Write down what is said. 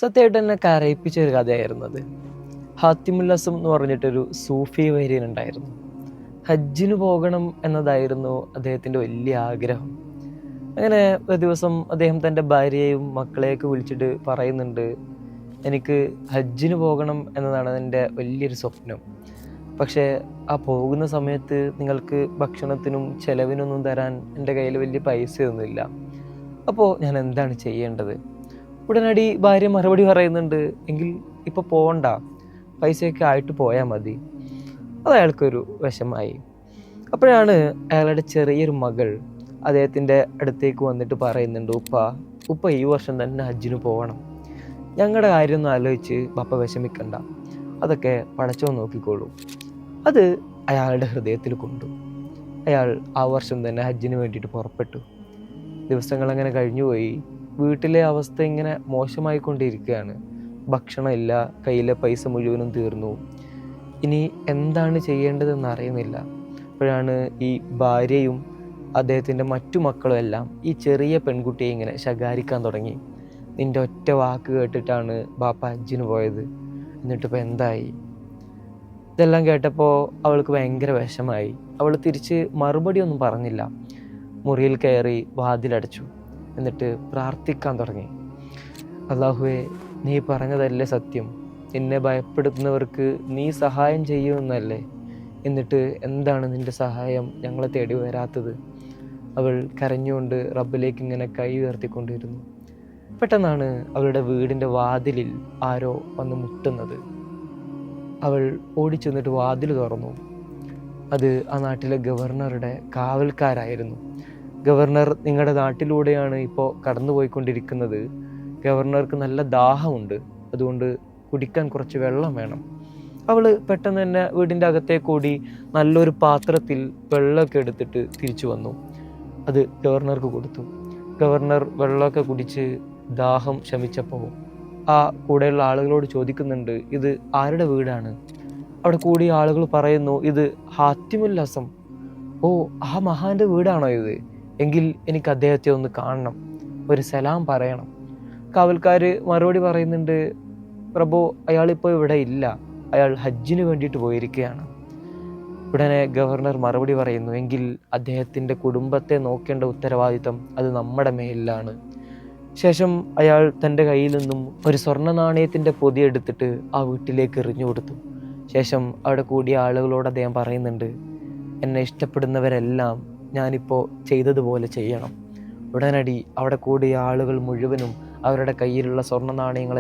സത്യമായിട്ട് എന്നെ കരയിപ്പിച്ച ഒരു കഥയായിരുന്നു അത്. ഹാത്തിമുൽ അസം എന്ന് പറഞ്ഞിട്ടൊരു സൂഫി വര്യൻ ഉണ്ടായിരുന്നു. ഹജ്ജിന് പോകണം എന്നതായിരുന്നു അദ്ദേഹത്തിൻ്റെ വലിയ ആഗ്രഹം. അങ്ങനെ ഒരു ദിവസം അദ്ദേഹം തൻ്റെ ഭാര്യയെയും മക്കളെയൊക്കെ വിളിച്ചിട്ട് പറയുന്നുണ്ട്, എനിക്ക് ഹജ്ജിന് പോകണം എന്നതാണ് എൻ്റെ വലിയൊരു സ്വപ്നം. പക്ഷേ ആ പോകുന്ന സമയത്ത് നിങ്ങൾക്ക് ഭക്ഷണത്തിനും ചെലവിനൊന്നും തരാൻ എൻ്റെ കയ്യിൽ വലിയ പൈസയൊന്നുമില്ല. അപ്പോൾ ഞാൻ എന്താണ് ചെയ്യേണ്ടത്? ഉടനടി ഭാര്യ മറുപടി പറയുന്നുണ്ട്, എങ്കിൽ ഇപ്പോൾ പോകണ്ട, പൈസയൊക്കെ ആയിട്ട് പോയാൽ മതി. അത് അയാൾക്കൊരു വിഷമായി. അപ്പോഴാണ് അയാളുടെ ചെറിയൊരു മകൾ അദ്ദേഹത്തിൻ്റെ അടുത്തേക്ക് വന്നിട്ട് പറയുന്നുണ്ട്, ഉപ്പ ഈ വർഷം തന്നെ ഹജ്ജിന് പോകണം. ഞങ്ങളുടെ കാര്യമൊന്നും ആലോചിച്ച് പപ്പ വിഷമിക്കണ്ട, അതൊക്കെ പടച്ചോൻ നോക്കിക്കോളൂ. അത് അയാളുടെ ഹൃദയത്തിൽ കൊണ്ടു. അയാൾ ആ വർഷം തന്നെ ഹജ്ജിന് വേണ്ടിയിട്ട് പുറപ്പെട്ടു. ദിവസങ്ങൾ അങ്ങനെ കഴിഞ്ഞുപോയി. വീട്ടിലെ അവസ്ഥ ഇങ്ങനെ മോശമായിക്കൊണ്ടിരിക്കുകയാണ്. ഭക്ഷണമില്ല, കയ്യിലെ പൈസ മുഴുവനും തീർന്നു. ഇനി എന്താണ് ചെയ്യേണ്ടതെന്ന് അറിയുന്നില്ല. അപ്പോഴാണ് ഈ ഭാര്യയും അദ്ദേഹത്തിൻ്റെ മറ്റു മക്കളും എല്ലാം ഈ ചെറിയ പെൺകുട്ടിയെ ഇങ്ങനെ ശകാരിക്കാൻ തുടങ്ങി. നിൻ്റെ ഒറ്റ വാക്ക് കേട്ടിട്ടാണ് ബാപ്പ ഹജ്ജിന് പോയത്, എന്നിട്ടിപ്പോൾ എന്തായി? ഇതെല്ലാം കേട്ടപ്പോൾ അവൾക്ക് ഭയങ്കര വിഷമായി. അവൾ തിരിച്ച് മറുപടി ഒന്നും പറഞ്ഞില്ല. മുറിയിൽ കയറി വാതിലടച്ചു. എന്നിട്ട് പ്രാർത്ഥിക്കാൻ തുടങ്ങി. അല്ലാഹുവേ, നീ പറഞ്ഞതല്ലേ സത്യം, നിന്നെ ഭയപ്പെടുത്തുന്നവർക്ക് നീ സഹായം ചെയ്യുമെന്നല്ലേ, എന്നിട്ട് എന്താണ് നിൻ്റെ സഹായം ഞങ്ങളെ തേടി വരാത്തത്? അവൾ കരഞ്ഞുകൊണ്ട് റബ്ബിലേക്ക് ഇങ്ങനെ കൈ ഉയർത്തിക്കൊണ്ടിരുന്നു. പെട്ടെന്നാണ് അവളുടെ വീടിൻ്റെ വാതിലിൽ ആരോ വന്ന് മുട്ടുന്നത്. അവൾ ഓടിച്ചെന്നിട്ട് വാതിൽ തുറന്നു. അത് ആ നാട്ടിലെ ഗവർണറുടെ കാവൽക്കാരായിരുന്നു. ഗവർണർ നിങ്ങളുടെ നാട്ടിലൂടെയാണ് ഇപ്പോൾ കടന്നുപോയിക്കൊണ്ടിരിക്കുന്നത്. ഗവർണർക്ക് നല്ല ദാഹമുണ്ട്, അതുകൊണ്ട് കുടിക്കാൻ കുറച്ച് വെള്ളം വേണം. അവൾ പെട്ടെന്ന് തന്നെ വീടിൻ്റെ അകത്തേക്ക് ഓടി നല്ലൊരു പാത്രത്തിൽ വെള്ളമൊക്കെ എടുത്തിട്ട് തിരിച്ചു വന്നു. അത് ഗവർണർക്ക് കൊടുത്തു. ഗവർണർ വെള്ളമൊക്കെ കുടിച്ച് ദാഹം ശമിച്ചപ്പോൾ ആ കൂടെയുള്ള ആളുകളോട് ചോദിക്കുന്നുണ്ട്, ഇത് ആരുടെ വീടാണ്? അവിടെ കൂടിയ ആളുകൾ പറയുന്നു, ഇത് ഹാത്തിമുൽ അസം. ഓ, ആ മഹാന്റെ വീടാണോ ഇത്? എങ്കിൽ എനിക്ക് അദ്ദേഹത്തെ ഒന്ന് കാണണം, ഒരു സലാം പറയണം. കാവൽക്കാർ മറുപടി പറയുന്നുണ്ട്, പ്രഭു, അയാളിപ്പോൾ ഇവിടെ ഇല്ല, അയാൾ ഹജ്ജിന് വേണ്ടിയിട്ട് പോയിരിക്കുകയാണ്. ഉടനെ ഗവർണർ മറുപടി പറയുന്നു, എങ്കിൽ അദ്ദേഹത്തിൻ്റെ കുടുംബത്തെ നോക്കേണ്ട ഉത്തരവാദിത്തം അത് നമ്മുടെ മേലിലാണ്. ശേഷം അയാൾ തൻ്റെ കയ്യിൽ നിന്നും ഒരു സ്വർണ്ണ നാണയത്തിൻ്റെ പൊതി എടുത്തിട്ട് ആ വീട്ടിലേക്ക് എറിഞ്ഞു കൊടുത്തു. ശേഷം അവിടെ കൂടിയ ആളുകളോട് അദ്ദേഹം പറയുന്നുണ്ട്, എന്നെ ഇഷ്ടപ്പെടുന്നവരെല്ലാം ഞാനിപ്പോൾ ചെയ്തതുപോലെ ചെയ്യണം. ഉടനടി അവിടെ കൂടിയ ആളുകൾ മുഴുവനും അവരുടെ കയ്യിലുള്ള സ്വർണ്ണ നാണയങ്ങൾ